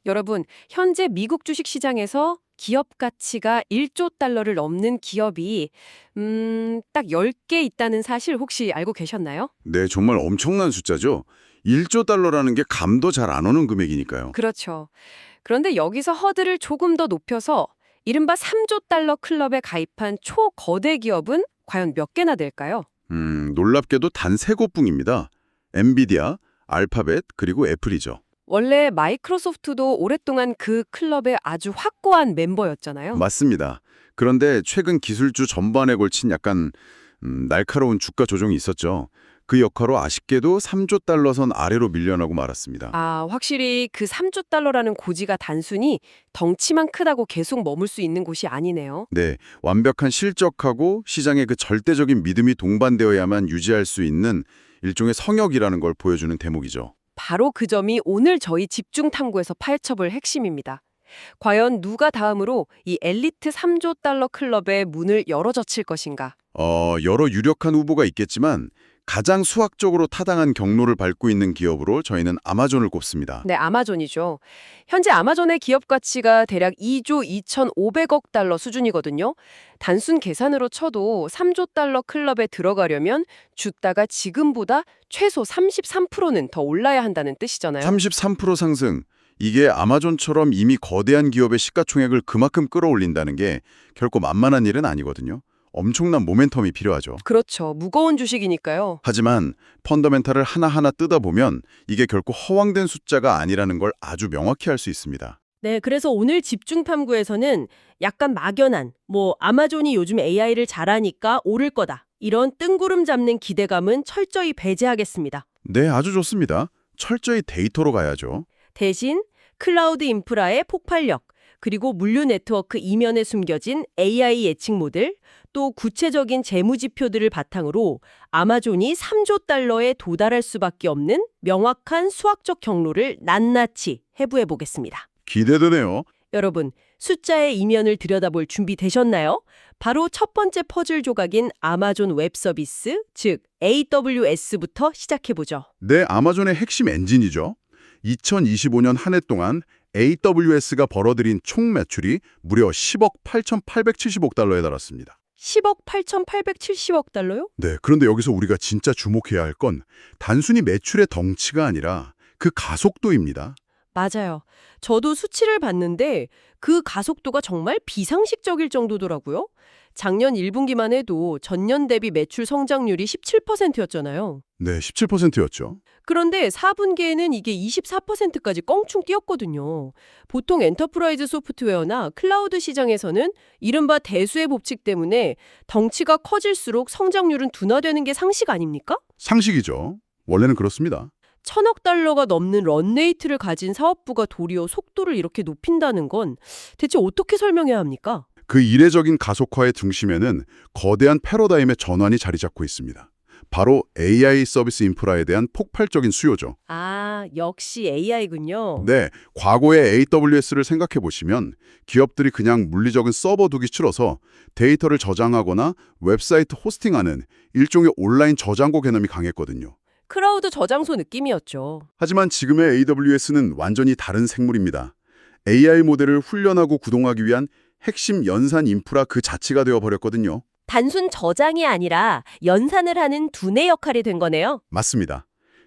여러분, 현재 미국 주식 시장에서 기업 가치가 1조 달러를 넘는 기업이 딱 10개 있다는 사실 혹시 알고 계셨나요? 네, 정말 엄청난 숫자죠. 1조 달러라는 게 감도 잘 안 오는 금액이니까요. 그렇죠. 그런데 여기서 허들을 조금 더 높여서 이른바 3조 달러 클럽에 가입한 초거대 기업은 과연 몇 개나 될까요? 놀랍게도 단 세 곳뿐입니다. 엔비디아, 알파벳, 그리고 애플이죠. 원래 마이크로소프트도 오랫동안 그 클럽의 아주 확고한 멤버였잖아요. 맞습니다. 그런데 최근 기술주 전반에 걸친 약간 날카로운 주가 조정이 있었죠. 그 역화로 아쉽게도 3조 달러 선 아래로 밀려나고 말았습니다. 확실히 그 3조 달러라는 고지가 단순히 덩치만 크다고 계속 머물 수 있는 곳이 아니네요. 네, 완벽한 실적하고 시장의 그 절대적인 믿음이 동반되어야만 유지할 수 있는 일종의 성역이라는 걸 보여주는 대목이죠. 바로 그 점이 오늘 저희 집중 탐구에서 파헤쳐볼 핵심입니다. 과연 누가 다음으로 이 엘리트 3조 달러 클럽의 문을 열어젖힐 것인가? 여러 유력한 후보가 있겠지만 가장 수학적으로 타당한 경로를 밟고 있는 기업으로 저희는 아마존을 꼽습니다. 네, 아마존이죠. 현재 아마존의 기업 가치가 대략 2조 2,500억 달러 수준이거든요. 단순 계산으로 쳐도 3조 달러 클럽에 들어가려면 주가가 지금보다 최소 33%는 더 올라야 한다는 뜻이잖아요. 33% 상승. 이게 아마존처럼 이미 거대한 기업의 시가총액을 그만큼 끌어올린다는 게 결코 만만한 일은 아니거든요. 엄청난 모멘텀이 필요하죠. 그렇죠. 무거운 주식이니까요. 하지만 펀더멘탈을 하나하나 뜯어보면 이게 결코 허황된 숫자가 아니라는 걸 아주 명확히 알 수 있습니다. 네, 그래서 오늘 집중 탐구에서는 약간 막연한, 아마존이 요즘 AI를 잘하니까 오를 거다. 이런 뜬구름 잡는 기대감은 철저히 배제하겠습니다. 네, 아주 좋습니다. 철저히 데이터로 가야죠. 대신 클라우드 인프라의 폭발력, 그리고 물류 네트워크 이면에 숨겨진 AI 예측 모델, 또 구체적인 재무 지표들을 바탕으로 아마존이 3조 달러에 도달할 수밖에 없는 명확한 수학적 경로를 낱낱이 해부해 보겠습니다. 기대되네요. 여러분, 숫자의 이면을 들여다볼 준비 되셨나요? 바로 첫 번째 퍼즐 조각인 아마존 웹 서비스, 즉 AWS부터 시작해보죠. 네, 아마존의 핵심 엔진이죠. 2025년 한 해 동안 AWS가 벌어들인 총 매출이 무려 10억 8,870억 달러에 달았습니다. 10억 8,870억 달러요? 네, 그런데 여기서 우리가 진짜 주목해야 할 건 단순히 매출의 덩치가 아니라 그 가속도입니다. 맞아요. 저도 수치를 봤는데 그 가속도가 정말 비상식적일 정도더라고요. 작년 1분기만 해도 전년 대비 매출 성장률이 17%였잖아요. 네, 17%였죠. 그런데 4분기에는 이게 24%까지 껑충 뛰었거든요. 보통 엔터프라이즈 소프트웨어나 클라우드 시장에서는 이른바 대수의 법칙 때문에 덩치가 커질수록 성장률은 둔화되는 게 상식 아닙니까? 상식이죠. 원래는 그렇습니다. 1,000억 달러가 넘는 런레이트를 가진 사업부가 도리어 속도를 이렇게 높인다는 건 대체 어떻게 설명해야 합니까? 그 이례적인 가속화의 중심에는 거대한 패러다임의 전환이 자리 잡고 있습니다. 바로 AI 서비스 인프라에 대한 폭발적인 수요죠. 역시 AI군요. 네, 과거의 AWS를 생각해 보시면 기업들이 그냥 물리적인 서버 두기 치러서 데이터를 저장하거나 웹사이트 호스팅하는 일종의 온라인 저장고 개념이 강했거든요. 크라우드 저장소 느낌이었죠. 하지만 지금의 AWS는 완전히 다른 생물입니다. AI 모델을 훈련하고 구동하기 위한 핵심 연산 인프라 그 자체가 되어버렸거든요. 단순 저장이 아니라 연산을 하는 두뇌 역할이 된 거네요. 맞습니다.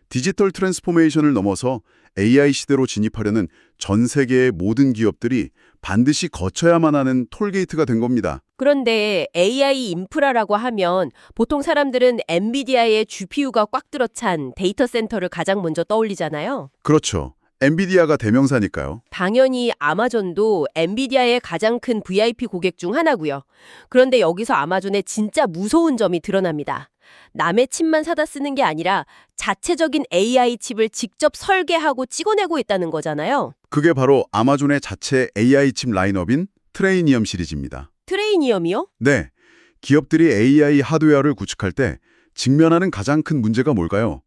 디지털 트랜스포메이션을 넘어서 AI 시대로 진입하려는 전 세계의 모든 기업들이 반드시 거쳐야만 하는 톨게이트가 된 겁니다. 그런데 AI 인프라라고 하면 보통 사람들은 엔비디아의 GPU가 꽉 들어찬 데이터 센터를 가장 먼저 떠올리잖아요. 그렇죠. 엔비디아가 대명사니까요. 당연히 아마존도 엔비디아의 가장 큰 VIP 고객 중 하나고요. 그런데 여기서 아마존의 진짜 무서운 점이 드러납니다. 남의 칩만 사다 쓰는 게 아니라 자체적인 AI 칩을 직접 설계하고 찍어내고 있다는 거잖아요. 그게 바로 아마존의 자체 AI 칩 라인업인 트레이니엄 시리즈입니다. 트레이니엄이요? 네, 기업들이 AI 하드웨어를 구축할 때 직면하는 가장 큰 문제가 뭘까요?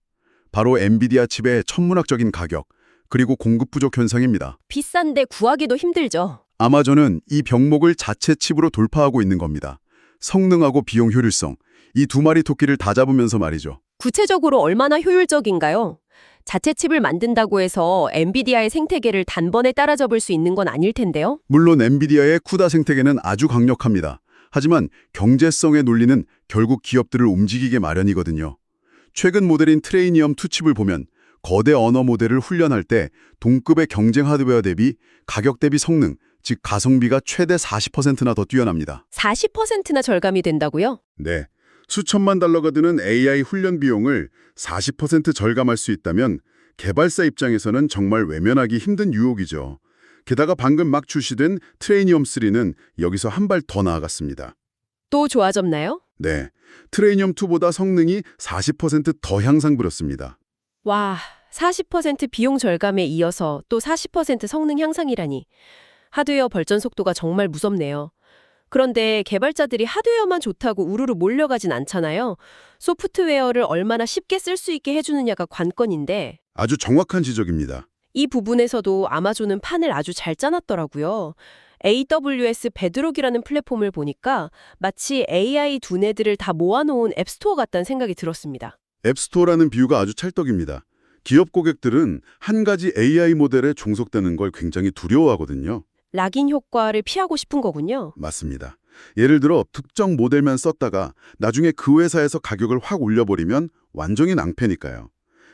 바로 엔비디아 칩의 천문학적인 가격, 그리고 공급 부족 현상입니다. 비싼데 구하기도 힘들죠. 아마존은 이 병목을 자체 칩으로 돌파하고 있는 겁니다. 성능하고 비용 효율성, 이 두 마리 토끼를 다 잡으면서 말이죠. 구체적으로 얼마나 효율적인가요? 자체 칩을 만든다고 해서 엔비디아의 생태계를 단번에 따라잡을 수 있는 건 아닐 텐데요. 물론 엔비디아의 쿠다 생태계는 아주 강력합니다. 하지만 경제성의 논리는 결국 기업들을 움직이게 마련이거든요. 최근 모델인 트레이니엄 2 칩을 보면 거대 언어 모델을 훈련할 때 동급의 경쟁 하드웨어 대비 가격 대비 성능, 즉 가성비가 최대 40%나 더 뛰어납니다. 40%나 절감이 된다고요? 네. 수천만 달러가 드는 AI 훈련 비용을 40% 절감할 수 있다면 개발사 입장에서는 정말 외면하기 힘든 유혹이죠. 게다가 방금 막 출시된 트레이니엄 3는 여기서 한 발 더 나아갔습니다. 또 좋아졌나요? 네. 트레이니엄 2보다 성능이 40% 더 향상 부렸습니다. 와, 40% 비용 절감에 이어서 또 40% 성능 향상이라니. 하드웨어 발전 속도가 정말 무섭네요. 그런데 개발자들이 하드웨어만 좋다고 우르르 몰려가진 않잖아요. 소프트웨어를 얼마나 쉽게 쓸 수 있게 해주느냐가 관건인데 아주 정확한 지적입니다. 이 부분에서도 아마존은 판을 아주 잘 짜놨더라고요. AWS 베드록이라는 플랫폼을 보니까 마치 AI 두뇌들을 다 모아놓은 앱스토어 같다는 생각이 들었습니다. 앱스토어라는 비유가 아주 찰떡입니다. 기업 고객들은 한 가지 AI 모델에 종속되는 걸 굉장히 두려워하거든요. 락인 효과를 피하고 싶은 거군요. 맞습니다. 예를 들어 특정 모델만 썼다가 나중에 그 회사에서 가격을 확 올려버리면 완전히 낭패니까요.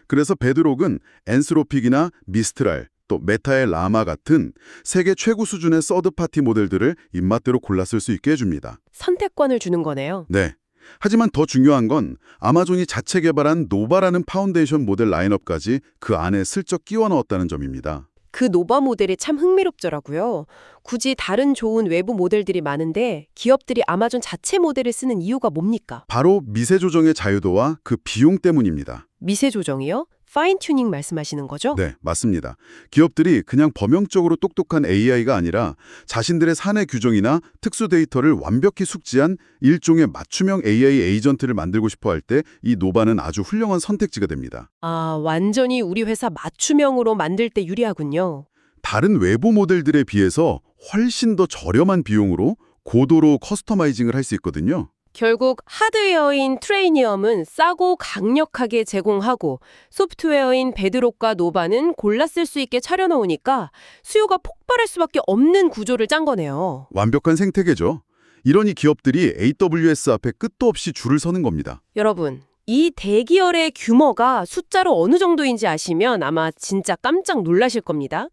그래서 베드록은 엔스로픽이나 미스트랄, 또 메타의 라마 같은 세계 최고 수준의 서드파티 모델들을 입맛대로 골라 쓸 수 있게 해줍니다. 선택권을 주는 거네요. 네. 하지만 더 중요한 건 아마존이 자체 개발한 노바라는 파운데이션 모델 라인업까지 그 안에 슬쩍 끼워 넣었다는 점입니다. 그 노바 모델이 참 흥미롭더라고요. 굳이 다른 좋은 외부 모델들이 많은데 기업들이 아마존 자체 모델을 쓰는 이유가 뭡니까? 바로 미세 조정의 자유도와 그 비용 때문입니다. 미세 조정이요? 파인 튜닝 말씀하시는 거죠? 네, 맞습니다. 기업들이 그냥 범용적으로 똑똑한 AI가 아니라 자신들의 사내 규정이나 특수 데이터를 완벽히 숙지한 일종의 맞춤형 AI 에이전트를 만들고 싶어 할 때 이 노바는 아주 훌륭한 선택지가 됩니다. 아, 완전히 우리 회사 맞춤형으로 만들 때 유리하군요. 다른 외부 모델들에 비해서 훨씬 더 저렴한 비용으로 고도로 커스터마이징을 할 수 있거든요. 결국 하드웨어인 트레이니엄은 싸고 강력하게 제공하고 소프트웨어인 베드록과 노바는 골라 쓸 수 있게 차려놓으니까 수요가 폭발할 수밖에 없는 구조를 짠 거네요. 완벽한 생태계죠. 이러니 기업들이 AWS 앞에 끝도 없이 줄을 서는 겁니다. 여러분, 이 대기열의 규모가 숫자로 어느 정도인지 아시면 아마 진짜 깜짝 놀라실 겁니다.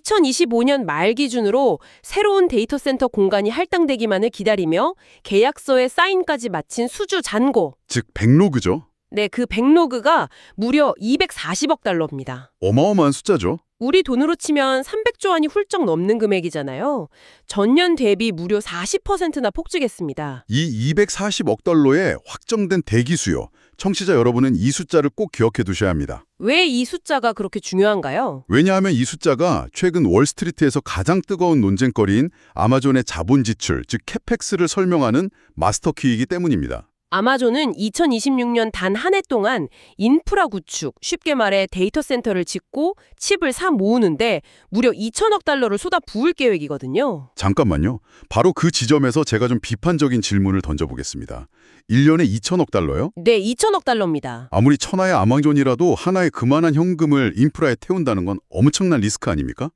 2025년 말 기준으로 새로운 데이터 센터 공간이 할당되기만을 기다리며 계약서에 사인까지 마친 수주 잔고. 즉 백로그죠. 네, 그 백로그가 무려 240억 달러입니다. 어마어마한 숫자죠. 우리 돈으로 치면 300조 원이 훌쩍 넘는 금액이잖아요. 전년 대비 무려 40%나 폭증했습니다. 이 240억 달러의 확정된 대기 수요. 청취자 여러분은 이 숫자를 꼭 기억해 두셔야 합니다. 왜 이 숫자가 그렇게 중요한가요? 왜냐하면 이 숫자가 최근 월스트리트에서 가장 뜨거운 논쟁거리인 아마존의 자본 지출, 즉 캐펙스를 설명하는 마스터키이기 때문입니다. 아마존은 2026년 단 한 해 동안 인프라 구축, 쉽게 말해 데이터 센터를 짓고 칩을 사 모으는데 무려 2천억 달러를 쏟아 부을 계획이거든요. 잠깐만요. 바로 그 지점에서 제가 좀 비판적인 질문을 던져보겠습니다. 1년에 2천억 달러요? 네, 2천억 달러입니다. 아무리 천하의 아마존이라도 하나의 그만한 현금을 인프라에 태운다는 건 엄청난 리스크 아닙니까?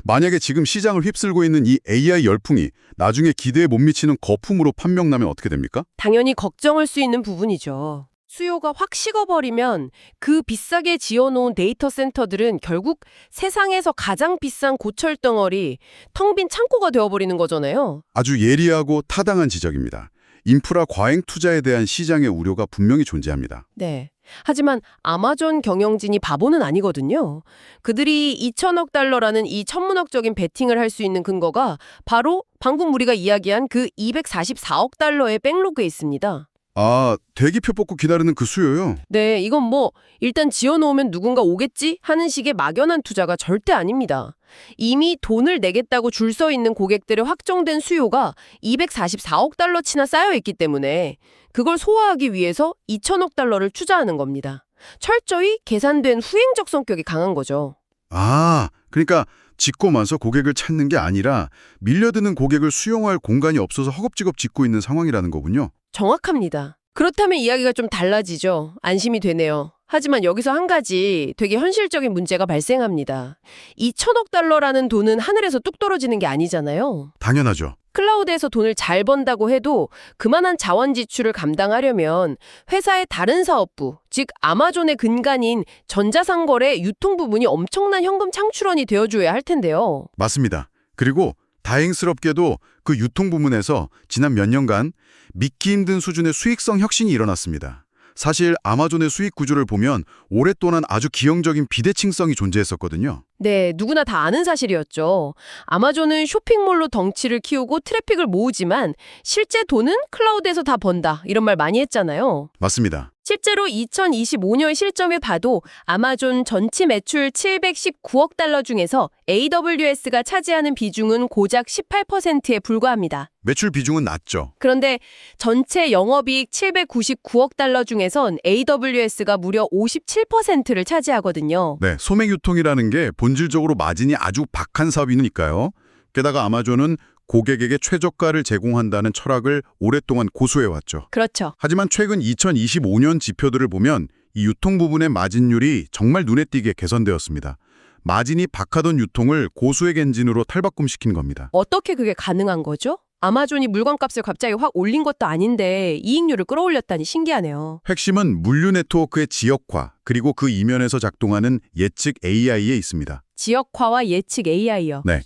만약에 지금 시장을 휩쓸고 있는 이 AI 열풍이 나중에 기대에 못 미치는 거품으로 판명나면 어떻게 됩니까? 당연히 걱정할 수 있는 부분이죠. 수요가 확 식어버리면 그 비싸게 지어놓은 데이터 센터들은 결국 세상에서 가장 비싼 고철 덩어리, 텅 빈 창고가 되어버리는 거잖아요. 아주 예리하고 타당한 지적입니다. 인프라 과잉 투자에 대한 시장의 우려가 분명히 존재합니다. 네. 하지만 아마존 경영진이 바보는 아니거든요. 그들이 2천억 달러라는 이 천문학적인 베팅을 할 수 있는 근거가 바로 방금 우리가 이야기한 그 244억 달러의 백로그에 있습니다. 아, 대기표 뽑고 기다리는 그 수요요? 네, 이건 뭐 일단 지어놓으면 누군가 오겠지 하는 식의 막연한 투자가 절대 아닙니다. 이미 돈을 내겠다고 줄 서 있는 고객들의 확정된 수요가 244억 달러치나 쌓여있기 때문에 그걸 소화하기 위해서 2천억 달러를 투자하는 겁니다. 철저히 계산된 후행적 성격이 강한 거죠. 아, 그러니까 짓고 마서 고객을 찾는 게 아니라 밀려드는 고객을 수용할 공간이 없어서 허겁지겁 짓고 있는 상황이라는 거군요. 정확합니다. 그렇다면 이야기가 좀 달라지죠. 안심이 되네요. 하지만 여기서 한 가지 되게 현실적인 문제가 발생합니다. 이 1,000억 달러라는 돈은 하늘에서 뚝 떨어지는 게 아니잖아요. 당연하죠. 클라우드에서 돈을 잘 번다고 해도 그만한 자원 지출을 감당하려면 회사의 다른 사업부, 즉 아마존의 근간인 전자상거래 유통 부분이 엄청난 현금 창출원이 되어줘야 할 텐데요. 맞습니다. 그리고 다행스럽게도 그 유통 부문에서 지난 몇 년간 믿기 힘든 수준의 수익성 혁신이 일어났습니다. 사실 아마존의 수익 구조를 보면 오랫동안 아주 기형적인 비대칭성이 존재했었거든요. 네, 누구나 다 아는 사실이었죠. 아마존은 쇼핑몰로 덩치를 키우고 트래픽을 모으지만 실제 돈은 클라우드에서 다 번다. 이런 말 많이 했잖아요. 맞습니다. 실제로 2025년 실점을 봐도 아마존 전체 매출 719억 달러 중에서 AWS가 차지하는 비중은 고작 18%에 불과합니다. 매출 비중은 낮죠. 그런데 전체 영업이익 799억 달러 중에선 AWS가 무려 57%를 차지하거든요. 네, 소매 유통이라는 게 본질적으로 마진이 아주 박한 사업이니까요. 게다가 아마존은 고객에게 최저가를 제공한다는 철학을 오랫동안 고수해왔죠. 그렇죠. 하지만 최근 2025년 지표들을 보면 이 유통 부분의 마진율이 정말 눈에 띄게 개선되었습니다. 마진이 박하던 유통을 고수익 엔진으로 탈바꿈시킨 겁니다. 어떻게 그게 가능한 거죠? 아마존이 물건값을 갑자기 확 올린 것도 아닌데 이익률을 끌어올렸다니 신기하네요. 핵심은 물류 네트워크의 지역화, 그리고 그 이면에서 작동하는 예측 AI에 있습니다. 지역화와 예측 AI요. 네,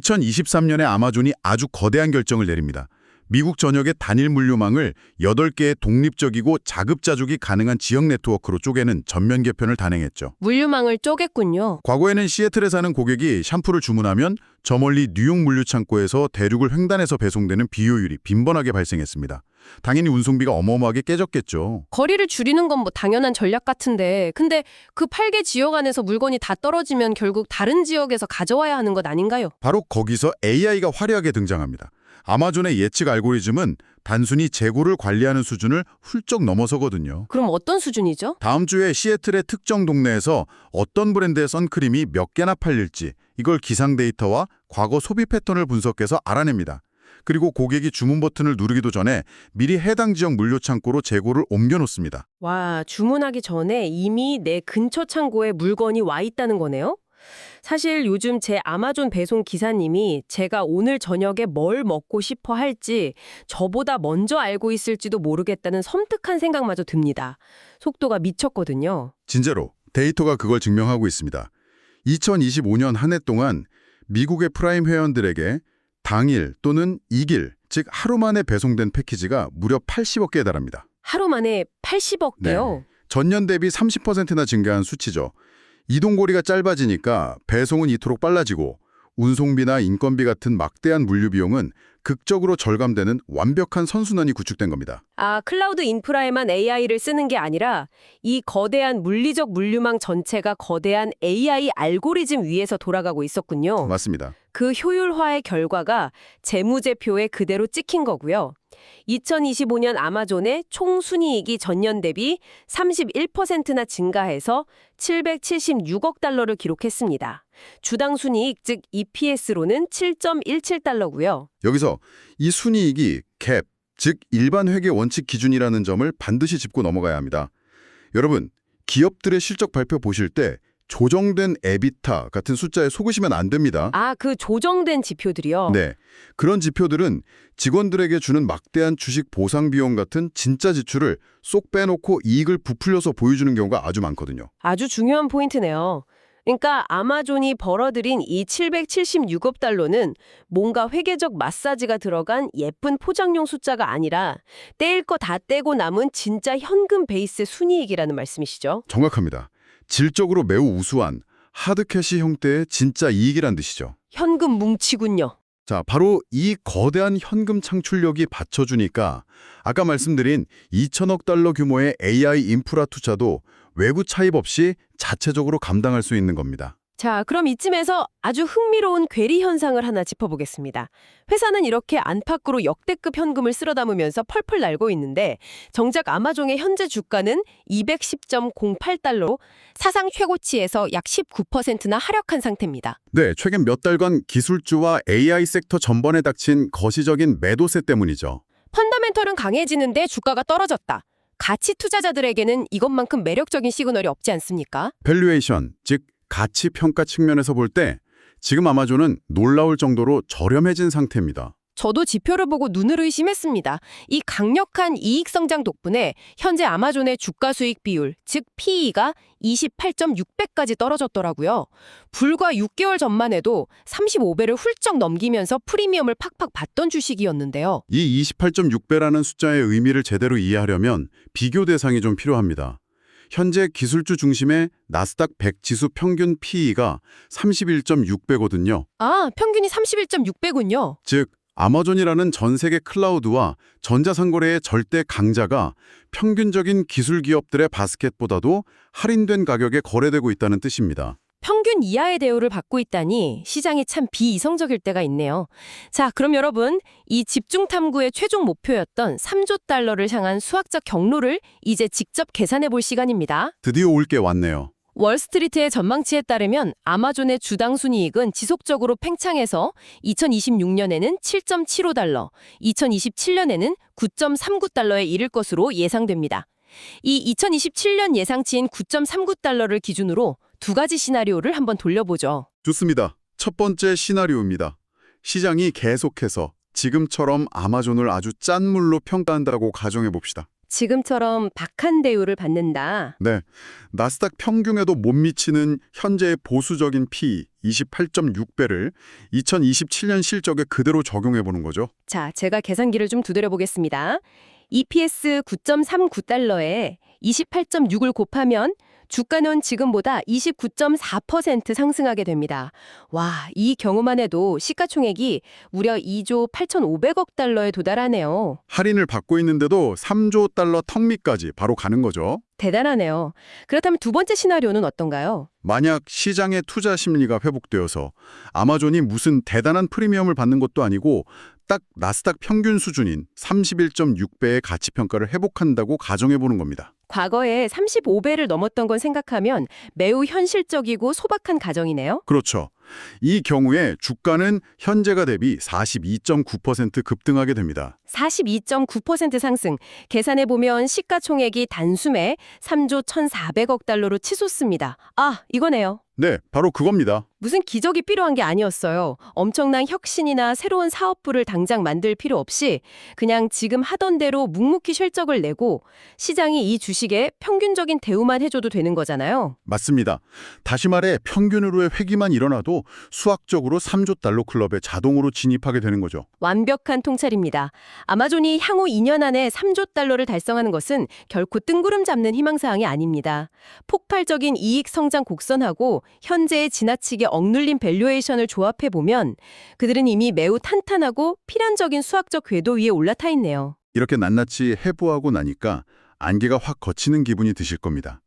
2023년에 아마존이 아주 거대한 결정을 내립니다. 미국 전역의 단일 물류망을 8개의 독립적이고 자급자족이 가능한 지역 네트워크로 쪼개는 전면 개편을 단행했죠. 물류망을 쪼갰군요. 과거에는 시애틀에 사는 고객이 샴푸를 주문하면 저 멀리 뉴욕 물류창고에서 대륙을 횡단해서 배송되는 비효율이 빈번하게 발생했습니다. 당연히 운송비가 어마어마하게 깨졌겠죠. 거리를 줄이는 건 뭐 당연한 전략 같은데 근데 그 8개 지역 안에서 물건이 다 떨어지면 결국 다른 지역에서 가져와야 하는 것 아닌가요? 바로 거기서 AI가 화려하게 등장합니다. 아마존의 예측 알고리즘은 단순히 재고를 관리하는 수준을 훌쩍 넘어서거든요. 그럼 어떤 수준이죠? 다음 주에 시애틀의 특정 동네에서 어떤 브랜드의 선크림이 몇 개나 팔릴지 이걸 기상 데이터와 과거 소비 패턴을 분석해서 알아냅니다. 그리고 고객이 주문 버튼을 누르기도 전에 미리 해당 지역 물류 창고로 재고를 옮겨놓습니다. 와, 주문하기 전에 이미 내 근처 창고에 물건이 와 있다는 거네요? 사실 요즘 제 아마존 배송 기사님이 제가 오늘 저녁에 뭘 먹고 싶어 할지 저보다 먼저 알고 있을지도 모르겠다는 섬뜩한 생각마저 듭니다. 속도가 미쳤거든요. 진짜로 데이터가 그걸 증명하고 있습니다. 2025년 한 해 동안 미국의 프라임 회원들에게 당일 또는 이길, 즉 하루 만에 배송된 패키지가 무려 80억 개에 달합니다. 하루 만에 80억 개요? 전년 대비 30%나 증가한 수치죠. 이동거리가 짧아지니까 배송은 이토록 빨라지고 운송비나 인건비 같은 막대한 물류 비용은 극적으로 절감되는 완벽한 선순환이 구축된 겁니다. 아, 클라우드 인프라에만 AI를 쓰는 게 아니라 이 거대한 물리적 물류망 전체가 거대한 AI 알고리즘 위에서 돌아가고 있었군요. 맞습니다. 그 효율화의 결과가 재무제표에 그대로 찍힌 거고요. 2025년 아마존의 총순이익이 전년 대비 31%나 증가해서 776억 달러를 기록했습니다. 주당 순이익 즉 EPS로는 7.17달러고요. 여기서 이 순이익이 갭, 즉 일반 회계 원칙 기준이라는 점을 반드시 짚고 넘어가야 합니다. 여러분, 기업들의 실적 발표 보실 때 조정된 에비타 같은 숫자에 속으시면 안 됩니다. 아, 그 조정된 지표들이요? 네, 그런 지표들은 직원들에게 주는 막대한 주식 보상 비용 같은 진짜 지출을 쏙 빼놓고 이익을 부풀려서 보여주는 경우가 아주 많거든요. 아주 중요한 포인트네요. 그러니까 아마존이 벌어들인 이 776억 달러는 뭔가 회계적 마사지가 들어간 예쁜 포장용 숫자가 아니라 떼일 거 다 떼고 남은 진짜 현금 베이스 순이익이라는 말씀이시죠? 정확합니다. 질적으로 매우 우수한 하드캐시 형태의 진짜 이익이란 뜻이죠. 현금 뭉치군요. 자, 바로 이 거대한 현금 창출력이 받쳐주니까 아까 말씀드린 2천억 달러 규모의 AI 인프라 투자도 외부 차입 없이 자체적으로 감당할 수 있는 겁니다. 자, 그럼 이쯤에서 아주 흥미로운 괴리 현상을 하나 짚어보겠습니다. 회사는 이렇게 안팎으로 역대급 현금을 쓸어 담으면서 펄펄 날고 있는데 정작 아마존의 현재 주가는 210.08달러로 사상 최고치에서 약 19%나 하락한 상태입니다. 네, 최근 몇 달간 기술주와 AI 섹터 전반에 닥친 거시적인 매도세 때문이죠. 펀더멘털은 강해지는데 주가가 떨어졌다. 가치 투자자들에게는 이것만큼 매력적인 시그널이 없지 않습니까? 밸류에이션, 즉 가치 평가 측면에서 볼 때 지금 아마존은 놀라울 정도로 저렴해진 상태입니다. 저도 지표를 보고 눈을 의심했습니다. 이 강력한 이익 성장 덕분에 현재 아마존의 주가 수익 비율, 즉 PE가 28.6배까지 떨어졌더라고요. 불과 6개월 전만 해도 35배를 훌쩍 넘기면서 프리미엄을 팍팍 받던 주식이었는데요. 이 28.6배라는 숫자의 의미를 제대로 이해하려면 비교 대상이 좀 필요합니다. 현재 기술주 중심의 나스닥 100 지수 평균 PE가 31.6배거든요. 아, 평균이 31.6배군요. 즉 아마존이라는 전 세계 클라우드와 전자상거래의 절대 강자가 평균적인 기술 기업들의 바스켓보다도 할인된 가격에 거래되고 있다는 뜻입니다. 평균 이하의 대우를 받고 있다니 시장이 참 비이성적일 때가 있네요. 자, 그럼 여러분, 이 집중 탐구의 최종 목표였던 3조 달러를 향한 수학적 경로를 이제 직접 계산해 볼 시간입니다. 드디어 올 게 왔네요. 월스트리트의 전망치에 따르면 아마존의 주당 순이익은 지속적으로 팽창해서 2026년에는 7.75달러, 2027년에는 9.39달러에 이를 것으로 예상됩니다. 이 2027년 예상치인 9.39달러를 기준으로 두 가지 시나리오를 한번 돌려보죠. 좋습니다. 첫 번째 시나리오입니다. 시장이 계속해서 지금처럼 아마존을 아주 짠 물로 평가한다고 가정해 봅시다. 지금처럼 박한 대우를 받는다. 네, 나스닥 평균에도 못 미치는 현재의 보수적인 P 28.6배를 2027년 실적에 그대로 적용해 보는 거죠. 자, 제가 계산기를 좀 두드려 보겠습니다. EPS 9.39달러에 28.6을 곱하면 주가는 지금보다 29.4% 상승하게 됩니다. 와, 이 경우만 해도 시가총액이 무려 2조 8,500억 달러에 도달하네요. 할인을 받고 있는데도 3조 달러 턱밑까지 바로 가는 거죠. 대단하네요. 그렇다면 두 번째 시나리오는 어떤가요? 만약 시장의 투자 심리가 회복되어서 아마존이 무슨 대단한 프리미엄을 받는 것도 아니고 딱 나스닥 평균 수준인 31.6배의 가치평가를 회복한다고 가정해 보는 겁니다. 과거에 35배를 넘었던 건 생각하면 매우 현실적이고 소박한 가정이네요. 그렇죠. 이 경우에 주가는 현재가 대비 42.9% 급등하게 됩니다. 42.9% 상승. 계산해보면 시가총액이 단숨에 3조 1,400억 달러로 치솟습니다. 아, 이거네요. 네, 바로 그겁니다. 무슨 기적이 필요한 게 아니었어요. 엄청난 혁신이나 새로운 사업부를 당장 만들 필요 없이 그냥 지금 하던 대로 묵묵히 실적을 내고 시장이 이 주식에 평균적인 대우만 해줘도 되는 거잖아요. 맞습니다. 다시 말해 평균으로의 회귀만 일어나도 수학적으로 3조 달러 클럽에 자동으로 진입하게 되는 거죠. 완벽한 통찰입니다. 아마존이 향후 2년 안에 3조 달러를 달성하는 것은 결코 뜬구름 잡는 희망사항이 아닙니다. 폭발적인 이익 성장 곡선하고 현재의 지나치게 억눌린 밸류에이션을 조합해보면 그들은 이미 매우 탄탄하고 필연적인 수학적 궤도 위에 올라타 있네요. 이렇게 낱낱이 해부하고 나니까 안개가 확 걷히는 기분이 드실 겁니다.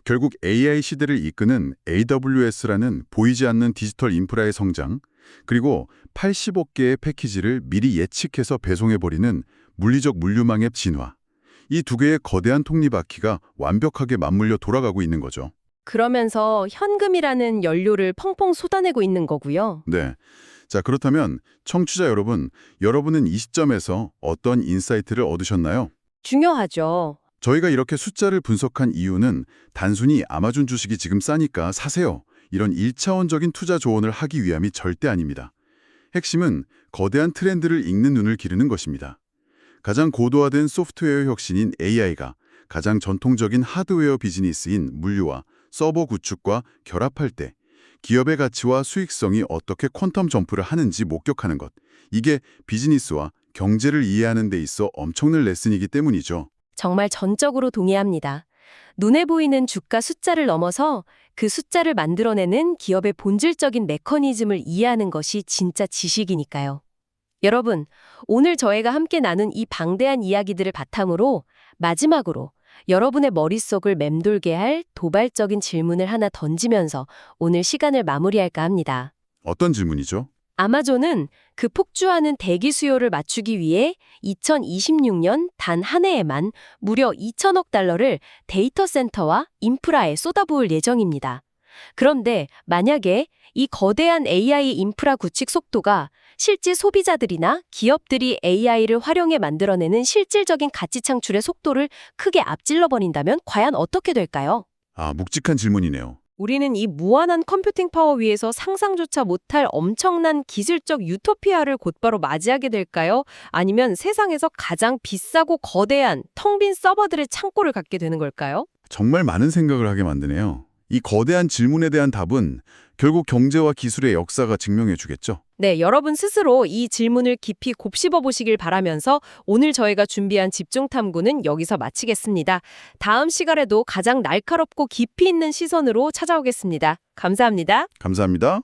결국 AI 시대를 이끄는 AWS라는 보이지 않는 디지털 인프라의 성장, 그리고 80억 개의 패키지를 미리 예측해서 배송해버리는 물리적 물류망의 진화. 이 두 개의 거대한 톱니바퀴가 완벽하게 맞물려 돌아가고 있는 거죠. 그러면서 현금이라는 연료를 펑펑 쏟아내고 있는 거고요. 네. 자, 그렇다면 청취자 여러분, 여러분은 이 시점에서 어떤 인사이트를 얻으셨나요? 중요하죠. 저희가 이렇게 숫자를 분석한 이유는 단순히 아마존 주식이 지금 싸니까 사세요. 이런 1차원적인 투자 조언을 하기 위함이 절대 아닙니다. 핵심은 거대한 트렌드를 읽는 눈을 기르는 것입니다. 가장 고도화된 소프트웨어 혁신인 AI가 가장 전통적인 하드웨어 비즈니스인 물류와 서버 구축과 결합할 때 기업의 가치와 수익성이 어떻게 퀀텀 점프를 하는지 목격하는 것. 이게 비즈니스와 경제를 이해하는 데 있어 엄청난 레슨이기 때문이죠. 정말 전적으로 동의합니다. 눈에 보이는 주가 숫자를 넘어서 그 숫자를 만들어내는 기업의 본질적인 메커니즘을 이해하는 것이 진짜 지식이니까요. 여러분, 오늘 저희가 함께 나눈 이 방대한 이야기들을 바탕으로 마지막으로 여러분의 머릿속을 맴돌게 할 도발적인 질문을 하나 던지면서 오늘 시간을 마무리할까 합니다. 어떤 질문이죠? 아마존은 그 폭주하는 대기 수요를 맞추기 위해 2026년 단 한 해에만 무려 2천억 달러를 데이터 센터와 인프라에 쏟아부을 예정입니다. 그런데 만약에 이 거대한 AI 인프라 구축 속도가 실제 소비자들이나 기업들이 AI를 활용해 만들어내는 실질적인 가치 창출의 속도를 크게 앞질러 버린다면 과연 어떻게 될까요? 아, 묵직한 질문이네요. 우리는 이 무한한 컴퓨팅 파워 위에서 상상조차 못할 엄청난 기술적 유토피아를 곧바로 맞이하게 될까요? 아니면 세상에서 가장 비싸고 거대한 텅 빈 서버들의 창고를 갖게 되는 걸까요? 정말 많은 생각을 하게 만드네요. 이 거대한 질문에 대한 답은 결국 경제와 기술의 역사가 증명해 주겠죠. 네, 여러분 스스로 이 질문을 깊이 곱씹어 보시길 바라면서 오늘 저희가 준비한 집중 탐구는 여기서 마치겠습니다. 다음 시간에도 가장 날카롭고 깊이 있는 시선으로 찾아오겠습니다. 감사합니다. 감사합니다.